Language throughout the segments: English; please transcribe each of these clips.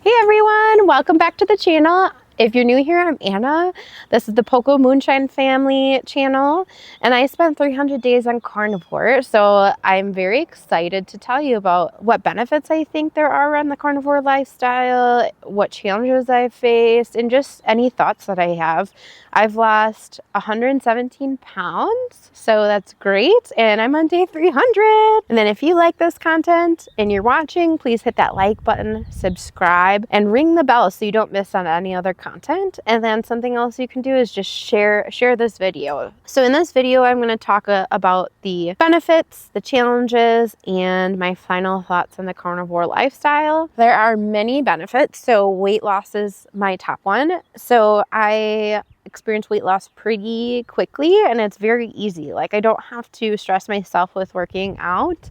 Hey everyone, welcome back to the channel. If you're new here, I'm Anna. This is the Poko Moonshine family channel, and I spent 300 days on carnivore, so I'm very excited to tell you about what benefits I think there are on the carnivore lifestyle, what challenges I've faced, and just any thoughts that I have. I've lost 117 pounds, so that's great, and I'm on day 300. And then if you like this content and you're watching, please hit that like button, subscribe, and ring the bell so you don't miss on any other content. And then something else you can do is just share this video. So in this video, I'm going to talk about the benefits, the challenges, and my final thoughts on the carnivore lifestyle. There are many benefits, so weight loss is my top one. So I experience weight loss pretty quickly, and it's very easy. Like, I don't have to stress myself with working out.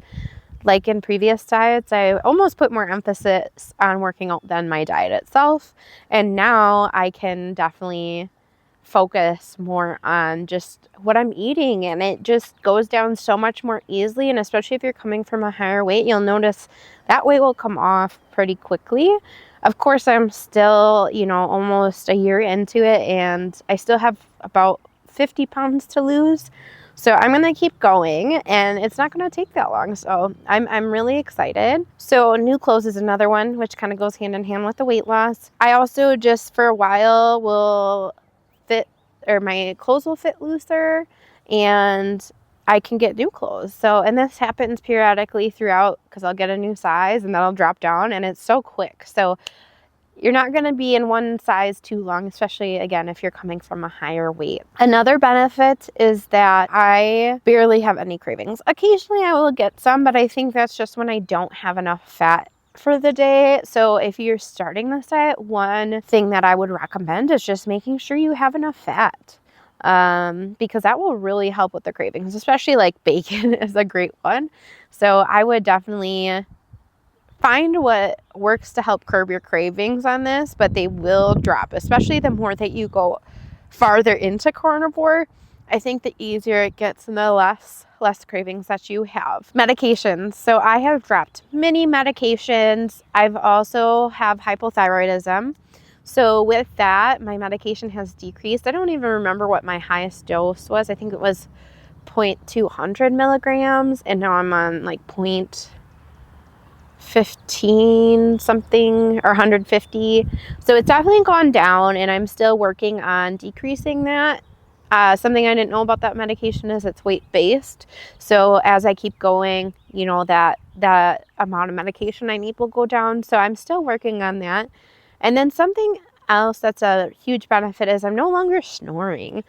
Like in previous diets, I almost put more emphasis on working out than my diet itself. And now I can definitely focus more on just what I'm eating, and it just goes down so much more easily. And especially if you're coming from a higher weight, you'll notice that weight will come off pretty quickly. Of course, I'm still, almost a year into it, and I still have about 50 pounds to lose. So I'm going to keep going, and it's not going to take that long. So I'm really excited. So new clothes is another one, which kind of goes hand in hand with the weight loss. I also just for a while will fit, or my clothes will fit looser, and I can get new clothes. So, and this happens periodically throughout, because I'll get a new size and then I'll drop down, and it's so quick. So you're not going to be in one size too long, especially, again, if you're coming from a higher weight. Another benefit is that I barely have any cravings. Occasionally I will get some, but I think that's just when I don't have enough fat for the day. So if you're starting this diet, one thing that I would recommend is just making sure you have enough fat. Because that will really help with the cravings, especially like bacon is a great one. So I would definitely find what works to help curb your cravings on this, but they will drop, especially the more that you go farther into carnivore. I think the easier it gets and the less cravings that you have. Medications. So I have dropped many medications. I've also have hypothyroidism. So with that, my medication has decreased. I don't even remember what my highest dose was. I think it was 0.200 milligrams, and now I'm on like 0.15 something or 150. So it's definitely gone down, and I'm still working on decreasing that. Something I didn't know about that medication is it's weight-based. So as I keep going, that amount of medication I need will go down. So I'm still working on that. And then something else that's a huge benefit is I'm no longer snoring.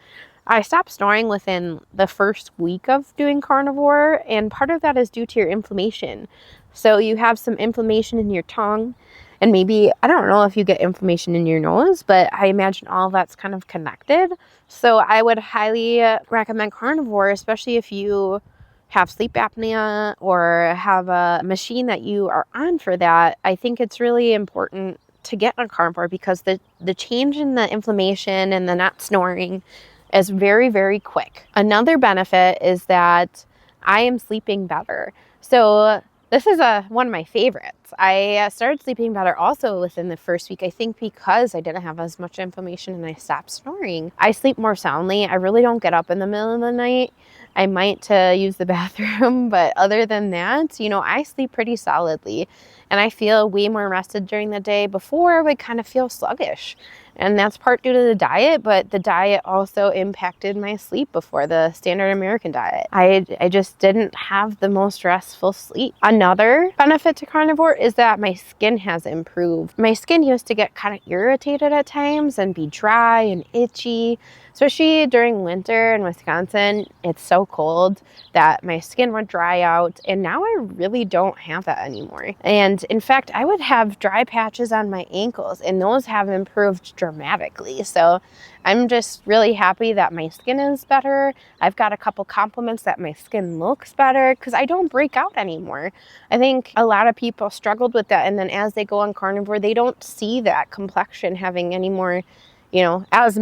I stopped snoring within the first week of doing carnivore, and part of that is due to your inflammation. So you have some inflammation in your tongue, and maybe, I don't know if you get inflammation in your nose, but I imagine all of that's kind of connected. So I would highly recommend carnivore, especially if you have sleep apnea or have a machine that you are on for that. I think it's really important to get on carnivore because the change in the inflammation and the not snoring is very, very quick. Another benefit is that I am sleeping better. So this is one of my favorites. I started sleeping better also within the first week, I think because I didn't have as much inflammation and I stopped snoring. I sleep more soundly. I really don't get up in the middle of the night. I might use the bathroom, but other than that, I sleep pretty solidly, and I feel way more rested during the day. Before, I would kind of feel sluggish, and that's part due to the diet, but the diet also impacted my sleep before, the standard American diet. I just didn't have the most restful sleep. Another benefit to carnivore is that my skin has improved. My skin used to get kind of irritated at times and be dry and itchy, especially during winter in Wisconsin. It's so cold that my skin would dry out, and now I really don't have that anymore. And in fact, I would have dry patches on my ankles, and those have improved dramatically. So I'm just really happy that my skin is better. I've got a couple compliments that my skin looks better because I don't break out anymore. I think a lot of people struggled with that, and then as they go on carnivore, they don't see that complexion having any more, as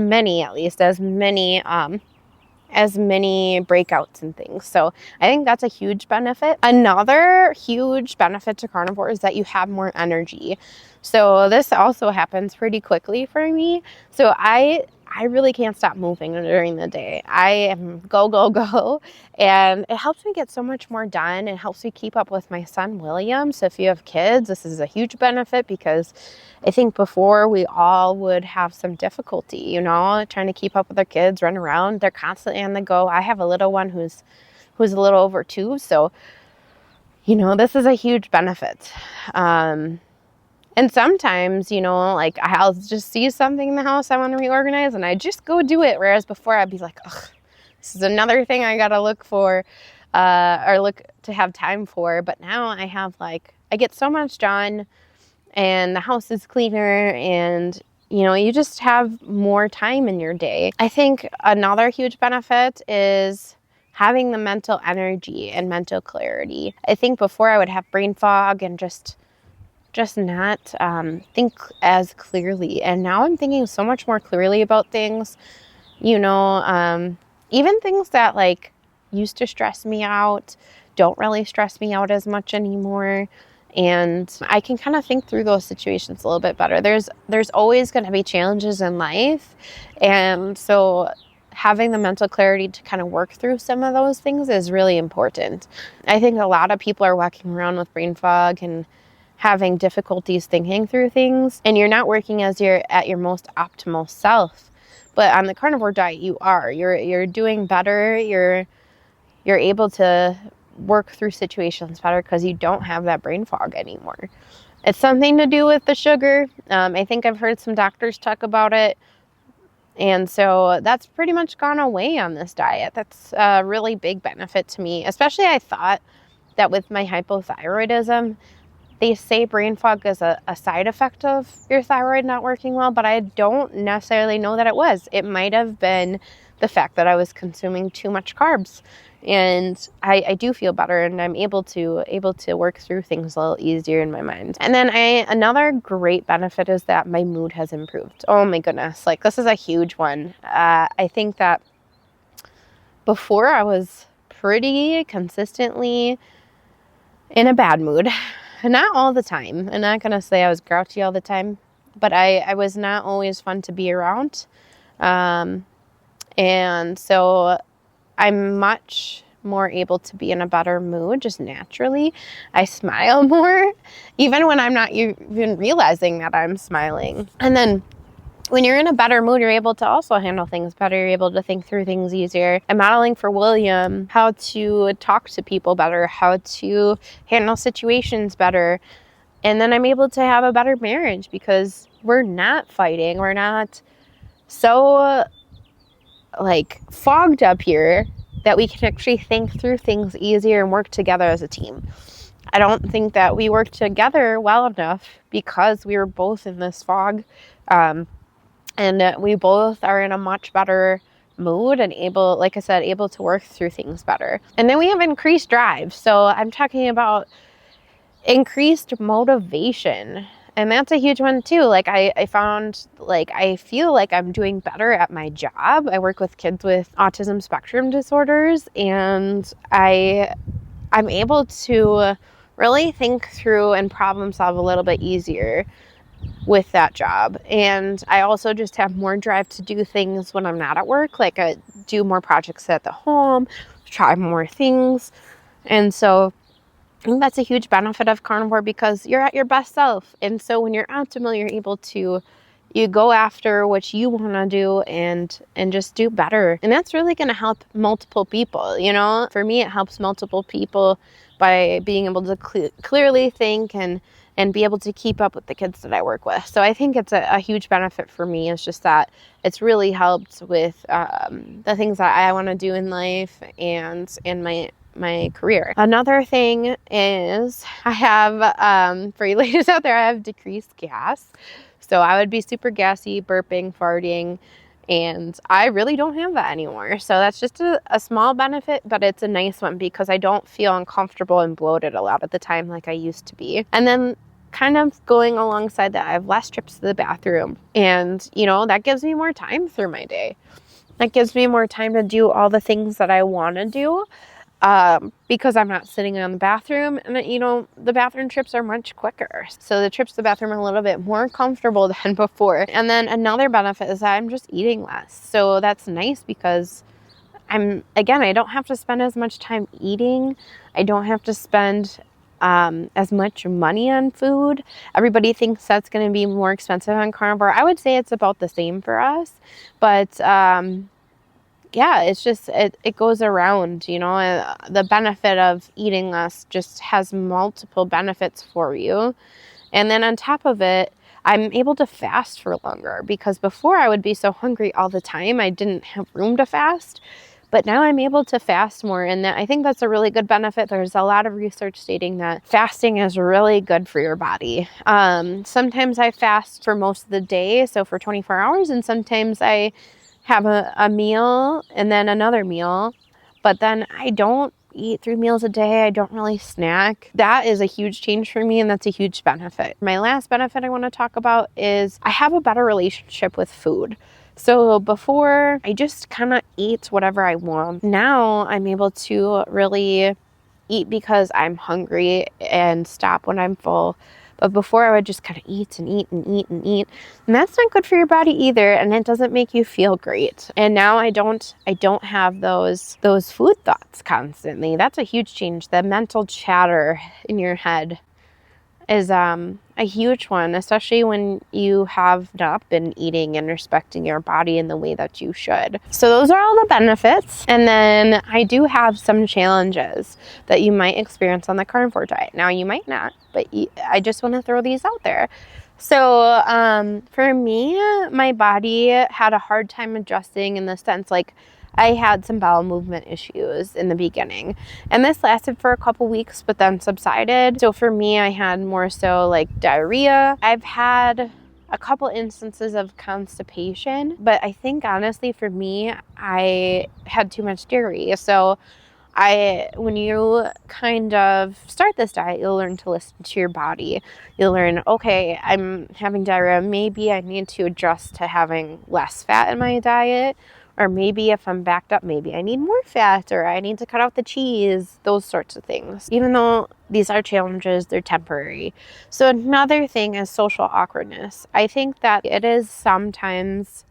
many breakouts and things. So I think that's a huge benefit. Another huge benefit to carnivore is that you have more energy. So this also happens pretty quickly for me. So I really can't stop moving during the day. I am go, go, go. And it helps me get so much more done. It helps me keep up with my son, William. So if you have kids, this is a huge benefit, because I think before we all would have some difficulty, you know, trying to keep up with their kids, run around. They're constantly on the go. I have a little one who's a little over 2. So, you know, this is a huge benefit. And sometimes, you know, like I'll just see something in the house I want to reorganize and I just go do it. Whereas before I'd be like, ugh, this is another thing I got to look for or look to have time for. But now I have I get so much done and the house is cleaner and, you know, you just have more time in your day. I think another huge benefit is having the mental energy and mental clarity. I think before I would have brain fog and just not think as clearly. And now I'm thinking so much more clearly about things, you know, even things that used to stress me out, don't really stress me out as much anymore. And I can kind of think through those situations a little bit better. There's always going to be challenges in life. And so having the mental clarity to kind of work through some of those things is really important. I think a lot of people are walking around with brain fog and having difficulties thinking through things, and you're not working at your most optimal self. But on the carnivore diet, you're doing better. You're able to work through situations better because you don't have that brain fog anymore. It's something to do with the sugar. I think I've heard some doctors talk about it. And so that's pretty much gone away on this diet. That's a really big benefit to me, especially I thought that with my hypothyroidism, they say brain fog is a side effect of your thyroid not working well, but I don't necessarily know that it was. It might have been the fact that I was consuming too much carbs. And I do feel better, and I'm able to work through things a little easier in my mind. And then another great benefit is that my mood has improved. Oh my goodness, this is a huge one. I think that before I was pretty consistently in a bad mood. Not all the time. I'm not going to say I was grouchy all the time, but I was not always fun to be around. And so I'm much more able to be in a better mood just naturally. I smile more, even when I'm not even realizing that I'm smiling. And then when you're in a better mood, you're able to also handle things better. You're able to think through things easier. I'm modeling for William how to talk to people better, how to handle situations better. And then I'm able to have a better marriage because we're not fighting. We're not so fogged up here that we can actually think through things easier and work together as a team. I don't think that we work together well enough because we were both in this fog. And we both are in a much better mood and able, like I said, able to work through things better. And then we have increased drive. So I'm talking about increased motivation. And that's a huge one too. I found I feel like I'm doing better at my job. I work with kids with autism spectrum disorders, and I'm able to really think through and problem solve a little bit easier with that job. And I also just have more drive to do things when I'm not at work. I do more projects at the home, try more things. And so I think that's a huge benefit of carnivore because you're at your best self. And so when you're optimal, you're able to you go after what you want to do and just do better. And that's really going to help multiple people. You know, for me, it helps multiple people by being able to clearly think and be able to keep up with the kids that I work with. So I think it's a huge benefit for me. It's just that it's really helped with the things that I want to do in life and in my career. Another thing is I have, for you ladies out there, I have decreased gas. So I would be super gassy, burping, farting, and I really don't have that anymore. So that's just a small benefit, but it's a nice one because I don't feel uncomfortable and bloated a lot of the time like I used to be. And then kind of going alongside that, I have less trips to the bathroom. And, you know, that gives me more time through my day. That gives me more time to do all the things that I want to do. because I'm not sitting in the bathroom, and the bathroom trips are much quicker. So the trips to the bathroom are a little bit more comfortable than before. And then another benefit is that I'm just eating less. So that's nice because I don't have to spend as much time eating. I don't have to spend as much money on food. Everybody thinks that's going to be more expensive on carnivore. I would say it's about the same for us, but yeah, it's just, it goes around, the benefit of eating less just has multiple benefits for you. And then on top of it, I'm able to fast for longer, because before I would be so hungry all the time, I didn't have room to fast. But now I'm able to fast more, and I think that's a really good benefit. There's a lot of research stating that fasting is really good for your body. Sometimes I fast for most of the day, so for 24 hours, and sometimes I have a meal and then another meal, but then I don't eat 3 meals a day. I don't really snack. That is a huge change for me, and that's a huge benefit. My last benefit I want to talk about is I have a better relationship with food. So before, I just kind of ate whatever I want. Now I'm able to really eat because I'm hungry and stop when I'm full. But before, I would just kind of eat and eat and eat and eat. And that's not good for your body either, and it doesn't make you feel great. And now I don't have those food thoughts constantly. That's a huge change. The mental chatter in your head is a huge one, especially when you have not been eating and respecting your body in the way that you should. So those are all the benefits. And then I do have some challenges that you might experience on the carnivore diet. Now, you might not, but I just want to throw these out there. So for me, my body had a hard time adjusting, in the sense, like, I had some bowel movement issues in the beginning, and this lasted for a couple weeks, but then subsided. So for me, I had more so like diarrhea. I've had a couple instances of constipation, but I think honestly for me, I had too much dairy. So when you kind of start this diet, you'll learn to listen to your body. You'll learn, okay, I'm having diarrhea. Maybe I need to adjust to having less fat in my diet. Or maybe if I'm backed up, maybe I need more fat, or I need to cut out the cheese, those sorts of things. Even though these are challenges, they're temporary. So another thing is social awkwardness. I think that it is sometimes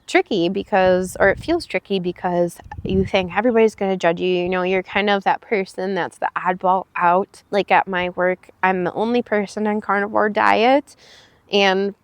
tricky it feels tricky because you think everybody's going to judge you. You're kind of that person that's the oddball out. Like at my work, I'm the only person on carnivore diet, and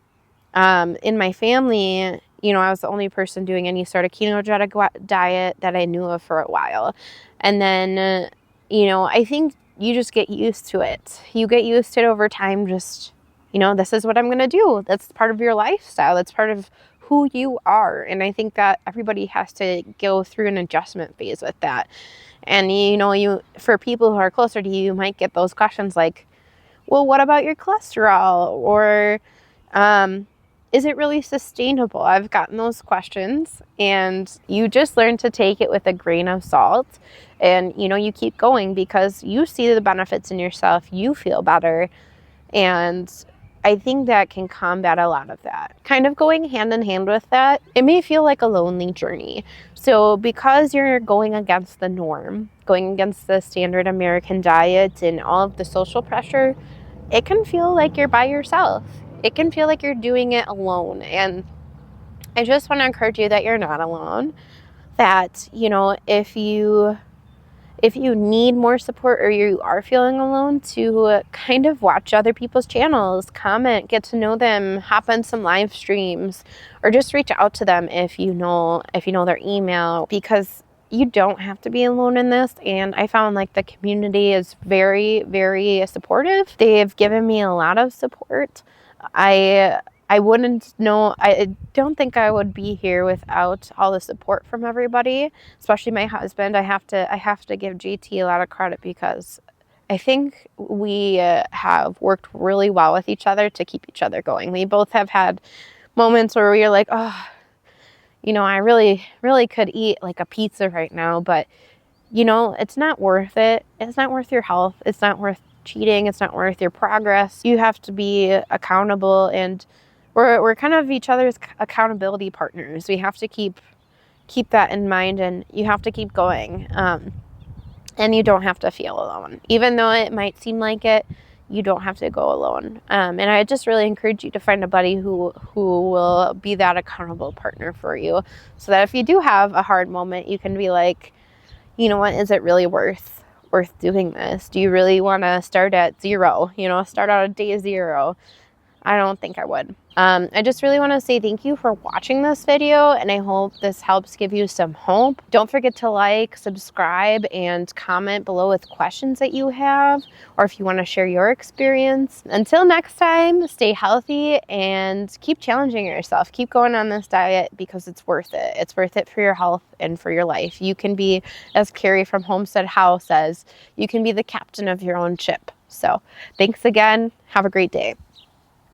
in my family, I was the only person doing any sort of ketogenic diet that I knew of for a while. And then, I think you just get used to it. You get used to it over time. Just, this is what I'm going to do. That's part of your lifestyle. That's part of who you are. And I think that everybody has to go through an adjustment phase with that. And, for people who are closer to you, you might get those questions like, well, what about your cholesterol? Or, is it really sustainable? I've gotten those questions, and you just learn to take it with a grain of salt, and you keep going because you see the benefits in yourself. You feel better, and I think that can combat a lot of that. Kind of going hand in hand with that, it may feel like a lonely journey. So because you're going against the norm, going against the standard American diet and all of the social pressure, it can feel like you're by yourself. It can feel like you're doing it alone. And I just want to encourage you that you're not alone. That, if you need more support, or you are feeling alone, to kind of watch other people's channels, comment, get to know them, hop on some live streams, or just reach out to them if you know their email, because you don't have to be alone in this. And I found like the community is very, very supportive. They've given me a lot of support. I don't think I would be here without all the support from everybody, especially my husband. I have to give JT a lot of credit, because I think we have worked really well with each other to keep each other going. We both have had moments where we are like, oh, I really, really could eat like a pizza right now, but it's not worth it. It's not worth your health. It's not worth cheating. It's not worth your progress. You have to be accountable, and we're kind of each other's accountability partners. We have to keep that in mind, and you have to keep going. And you don't have to feel alone. Even though it might seem like it, you don't have to go alone. And I just really encourage you to find a buddy who will be that accountable partner for you, so that if you do have a hard moment, you can be like, you know what, is it really worth doing this? Do you really want to start at 0? Start out at day 0? I don't think I would. I just really want to say thank you for watching this video, and I hope this helps give you some hope. Don't forget to like, subscribe, and comment below with questions that you have, or if you want to share your experience. Until next time, stay healthy and keep challenging yourself. Keep going on this diet because it's worth it. It's worth it for your health and for your life. You can be, as Carrie from Homestead House says, you can be the captain of your own ship. So thanks again. Have a great day.